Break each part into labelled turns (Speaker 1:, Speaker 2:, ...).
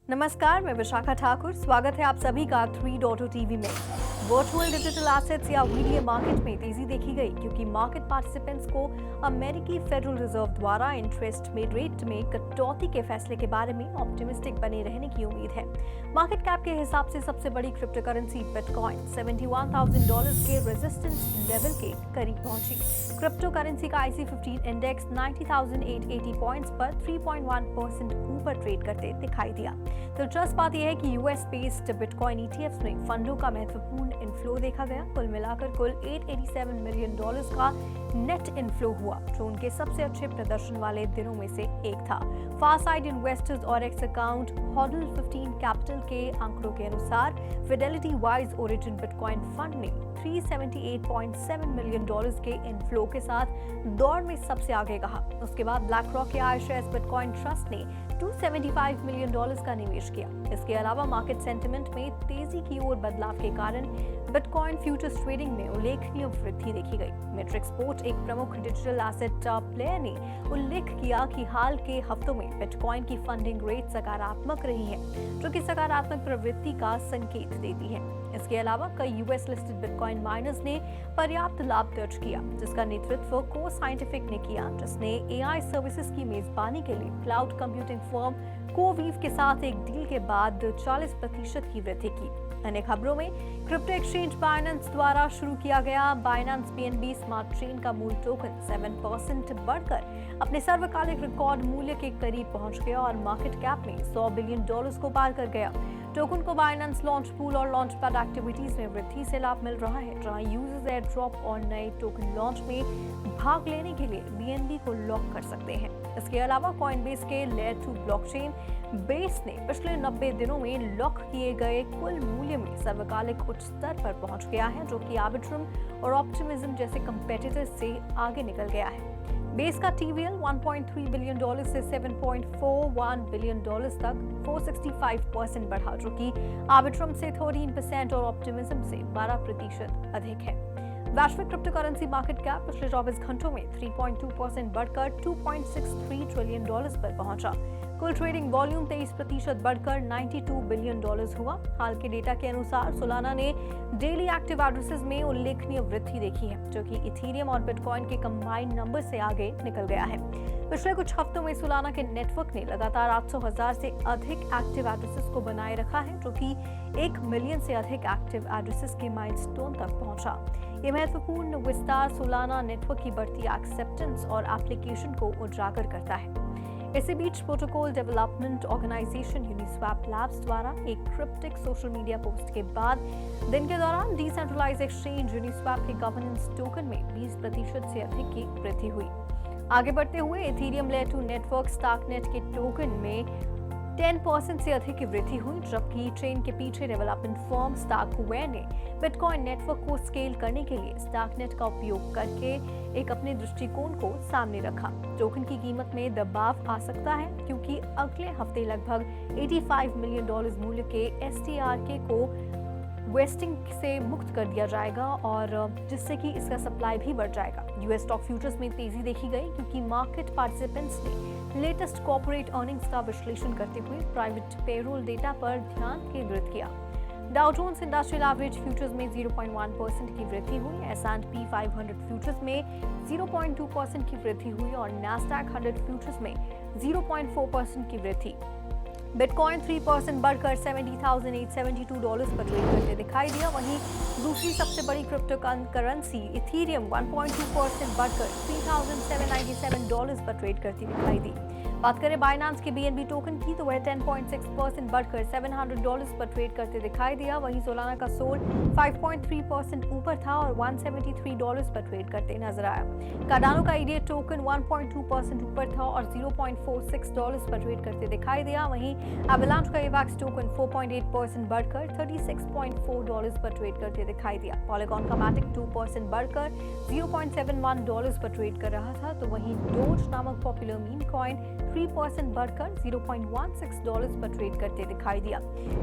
Speaker 1: नमस्कार, मैं विशाखा ठाकुर। स्वागत है आप सभी का 3.0 टीवी में। वर्चुअल डिजिटल एसेट्स या वीडियो मार्केट में तेजी देखी गई क्योंकि मार्केट पार्टिसिपेंट्स को अमेरिकी फेडरल रिजर्व द्वारा इंटरेस्ट में रेट में कटौती के फैसले के बारे में ऑप्टिमिस्टिक बने रहने की उम्मीद है। मार्केट कैप के हिसाब से सबसे बड़ी क्रिप्टो करेंसी बिटकॉइन $71,000 के रेजिस्टेंस लेवल के करीब पहुंची। क्रिप्टो करेंसी का IC50 इंडेक्स 90,880 पॉइंट्स पर 3.1% ऊपर ट्रेड करते दिखाई दिया। दिलचस्प बात यह है कि यूएस बेस्ड बिटकॉइन ETFs में फंडों का महत्वपूर्ण इनफ्लो देखा गया। कुल मिलाकर कुल $887 मिलियन का नेट इनफ्लो हुआ, जो उनके सबसे अच्छे प्रदर्शन वाले दिनों में से एक था। फारसाइड इन्वेस्टर्स और एक्स अकाउंट हॉडल 15 कैपिटल के आंकड़ों के अनुसार Fidelity wise origin bitcoin fund ने $378.7 मिलियन के इनफ्लो के साथ दौड़ में सबसे आगे कहा। उसके बाद ब्लैक रॉक के iShares बिटकॉइन ट्रस्ट ने $275 मिलियन का निवेश किया। इसके अलावा मार्केट सेंटिमेंट में तेजी की ओर बदलाव के कारण बिटकॉइन फ्यूचर्स ट्रेडिंग में उल्लेखनीय वृद्धि देखी गई। मेट्रिक्स पोर्ट, एक प्रमुख डिजिटल एसेट प्लेयर, ने उल्लेख किया कि हाल के हफ्तों में बिटकॉइन की फंडिंग रेट सकारात्मक रही है, जो कि सकारात्मक प्रवृत्ति का संकेत देती है। इसके अलावा कई यूएस लिस्टेड बिटकॉइन माइनर्स ने पर्याप्त लाभ दर्ज किया, जिसका नेतृत्व को साइंटिफिक ने किया, जिसने AI सर्विसेज की मेजबानी के लिए क्लाउड कंप्यूटिंग फर्म कोवीव के साथ एक डील के बाद 40% की वृद्धि की। अन्य खबरों में क्रिप्टो एक्सचेंज बाइनेंस द्वारा शुरू किया गया बाइनेंस BNB स्मार्ट चेन का मूल टोकन 7% बढ़कर अपने सर्वकालिक रिकॉर्ड मूल्य के करीब पहुंच गया और मार्केट कैप में $100 बिलियन को पार कर गया। टोकन को बाइनेंस लॉन्च पूल और लॉन्च पैड एक्टिविटीज में वृद्धि से लाभ मिल रहा है, जहां यूजर्स एयर ड्रॉप और नए टोकन लॉन्च में भाग लेने के लिए BNB को लॉक कर सकते हैं। इसके अलावा कॉइनबेस के लेयर 2 ब्लॉकचेन बेस ने पिछले 90 दिनों में लॉक किए गए कुल मूल्य में सर्वकालिक उच्च स्तर पर पहुंच गया है, जो कि आर्बिट्रम और ऑप्टिमिज्म जैसे कंपेटिटर्स से आगे निकल गया है। बेस का TVL $1.3 बिलियन से $7.41 बिलियन तक 465% बढ़ा, जो कि आर्बिट्रम से 13% और ऑप्टिमिज्म से 12% अधिक है। वैश्विक क्रिप्टो करेंसी मार्केट कैप पिछले 24 घंटों में 3.2% बढ़कर $2.63 ट्रिलियन पर पहुंचा। कुल ट्रेडिंग वॉल्यूम 23% बढ़कर $92 बिलियन हुआ। हाल के डेटा के अनुसार सोलाना ने डेली एक्टिव एड्रेसेस में उल्लेखनीय वृद्धि देखी है, जो कि इथेरियम और बिटकॉइन के कंबाइंड नंबर से आगे निकल गया है। पिछले कुछ हफ्तों में सोलाना के नेटवर्क ने लगातार 800,000 से अधिक एक्टिव एड्रेसेस को बनाए रखा है, जो कि 1 मिलियन से अधिक एक्टिव एड्रेसेस के माइलस्टोन तक पहुंचा। ये महत्वपूर्ण विस्तार सोलाना नेटवर्क की बढ़ती एक्सेप्टेंस और एप्लीकेशन को उजागर करता है। इसी बीच protocol development organisation Uniswap labs द्वारा एक क्रिप्टिक सोशल मीडिया पोस्ट के बाद दिन के दौरान डिसेंट्रलाइज्ड एक्सचेंज यूनिस्वैप के गवर्नेंस टोकन में 20% से अधिक की वृद्धि हुई। आगे बढ़ते हुए इथेरियम लेयर 2 नेटवर्क स्टार्कनेट के टोकन में 10% से अधिक की वृद्धि हुई, जबकि चेन के पीछे डेवलपमेंट फर्म स्टार्कवेयर ने बिटकॉइन नेटवर्क को स्केल करने के लिए स्टार्कनेट का उपयोग करके एक अपने दृष्टिकोण को सामने रखा। टोकन की कीमत में दबाव आ सकता है क्योंकि अगले हफ्ते लगभग $85 मिलियन मूल्य के STRK को वेस्टिंग से मुक्त कर दिया जाएगा और जिससे कि इसका सप्लाई भी बढ़ जाएगा। यूएस स्टॉक फ्यूचर्स में तेजी देखी गई क्योंकि मार्केट पार्टिसिपेंट्स ने लेटेस्ट कॉर्पोरेट अर्निंग्स का विश्लेषण करते हुए प्राइवेट पेरोल डेटा पर ध्यान केंद्रित किया। Dow Jones industrial average futures में 0.1% की वृद्धि हुई। S&P 500 फ्यूचर्स में 0.2% की वृद्धि हुई और नैस्डैक 100 फ्यूचर्स में 0.4% की वृद्धि। बिटकॉइन 3% बढ़कर $70,872 पर ट्रेड करते दिखाई दिया। वहीं दूसरी सबसे बड़ी क्रिप्टो करेंसी इथेरियम 1.2% बढ़कर $3,797 पर ट्रेड करती दिखाई दी। बात करें बाइनेंस के BNB टोकन की तो वह 10.6% बढ़कर $700 पर ट्रेड करते दिखाई दिया। वहीं सोलाना का सोल 5.3% ऊपर था और $173 पर ट्रेड करते नजर आया। कार्डानो का EDA टोकन 1.2% ऊपर था और $0.46 पर ट्रेड करते दिखाई दिया। वहीं एवलांच का एवैक्स टोकन 4.8% बढ़कर $36.4 पर ट्रेड करते दिखाई दिया। पॉलीगॉन का मैटिक 2% बढ़कर $0.71 पर ट्रेड कर रहा था, तो वहीं डोज नामक पॉपुलर मीम कॉइन 3% बढ़कर $0.16 पर ट्रेड करते दिखाई दिया।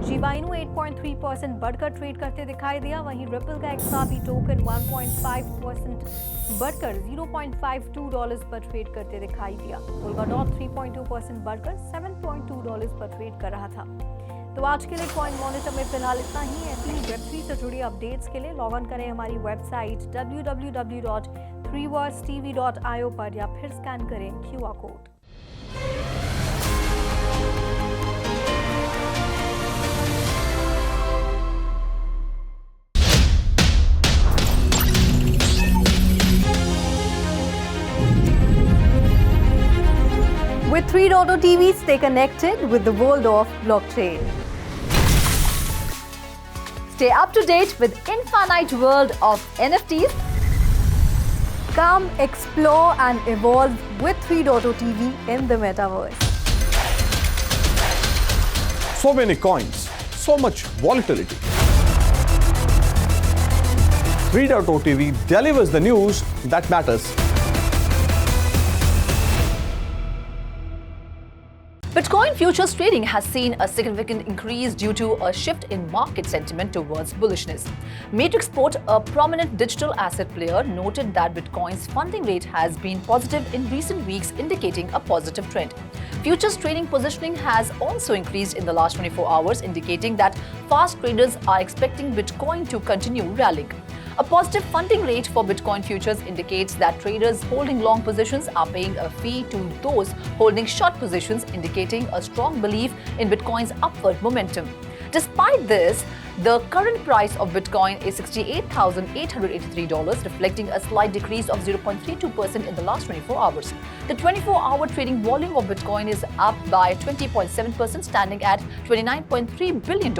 Speaker 1: शिबा इनू 8.3% बढ़कर ट्रेड करते दिखाई दिया। वहीं रिपल का XRP टोकन 1.5% बढ़कर $0.52 पर ट्रेड करते दिखाई दिया। पोल्काडॉट 3.2% बढ़कर $7.2 पर ट्रेड कर रहा था। तो आज के लिए कॉइन मॉनिटर में फिलहाल इतना ही। ऐसी ही Web3 से जुड़ी अपडेट्स के लिए लॉग ऑन करें हमारी वेबसाइट www.3worldstv.io पर या फिर स्कैन करें QR code. With 3.0 TV, stay connected with the world of blockchain.
Speaker 2: Stay up to date with infinite world of NFTs.
Speaker 1: Come explore and evolve with 3.0 TV in the metaverse.
Speaker 3: So many coins, so much volatility. 3.0 TV delivers the news that matters.
Speaker 2: Bitcoin futures trading has seen a significant increase due to a shift in market sentiment towards bullishness. Matrixport, a prominent digital asset player, noted that Bitcoin's funding rate has been positive in recent weeks, indicating a positive trend. Futures trading positioning has also increased in the last 24 hours, indicating that fast traders are expecting Bitcoin to continue rallying. A positive funding rate for Bitcoin futures indicates that traders holding long positions are paying a fee to those holding short positions, indicating a strong belief in Bitcoin's upward momentum. Despite this, the current price of Bitcoin is $68,883, reflecting a slight decrease of 0.32% in the last 24 hours. The 24-hour trading volume of Bitcoin is up by 20.7%, standing at $29.3 billion,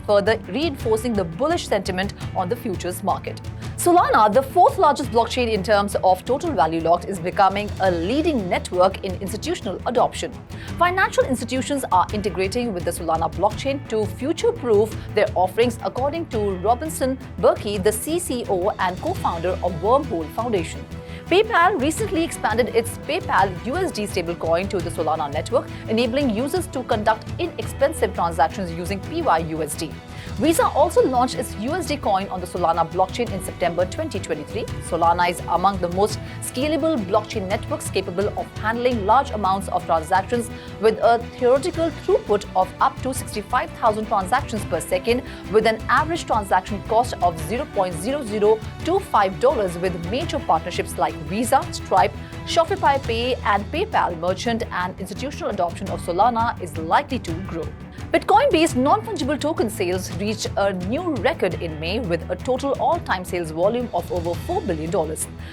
Speaker 2: further reinforcing the bullish sentiment on the futures market. Solana, the fourth largest blockchain in terms of total value locked, is becoming a leading network in institutional adoption. Financial institutions are integrating with the Solana blockchain to future-proof their offerings, according to Robinson Berkey, the CCO and co-founder of Wormhole Foundation. PayPal recently expanded its PayPal USD stablecoin to the Solana network, enabling users to conduct inexpensive transactions using PYUSD. Visa also launched its USD coin on the Solana blockchain in September 2023. Solana is among the most scalable blockchain networks capable of handling large amounts of transactions with a theoretical throughput of up to 65,000 transactions per second, with an average transaction cost of $0.0025, with major partnerships like Visa, Stripe, Shopify Pay, and PayPal. Merchant and institutional adoption of Solana is likely to grow. Bitcoin-based non-fungible token sales reached a new record in May, with a total all-time sales volume of over $4 billion.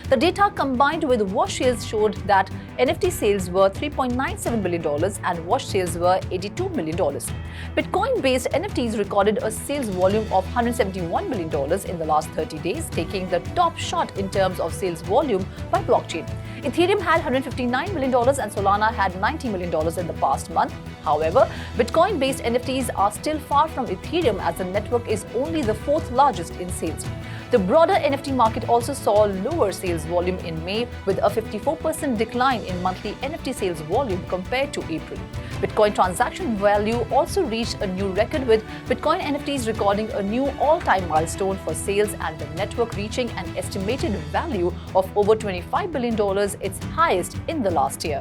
Speaker 2: The data combined with wash sales showed that NFT sales were $3.97 billion and wash sales were $82 million. Bitcoin-based NFTs recorded a sales volume of $171 million in the last 30 days, taking the top shot in terms of sales volume by blockchain. Ethereum had $159 million and Solana had $90 million in the past month. However, Bitcoin-based NFTs are still far from Ethereum, as the network is only the fourth largest in sales. The broader NFT market also saw lower sales volume in May, with a 54% decline in monthly NFT sales volume compared to April. Bitcoin transaction value also reached a new record, with Bitcoin NFTs recording a new all-time milestone for sales and the network reaching an estimated value of over $25 billion, its highest in the last year.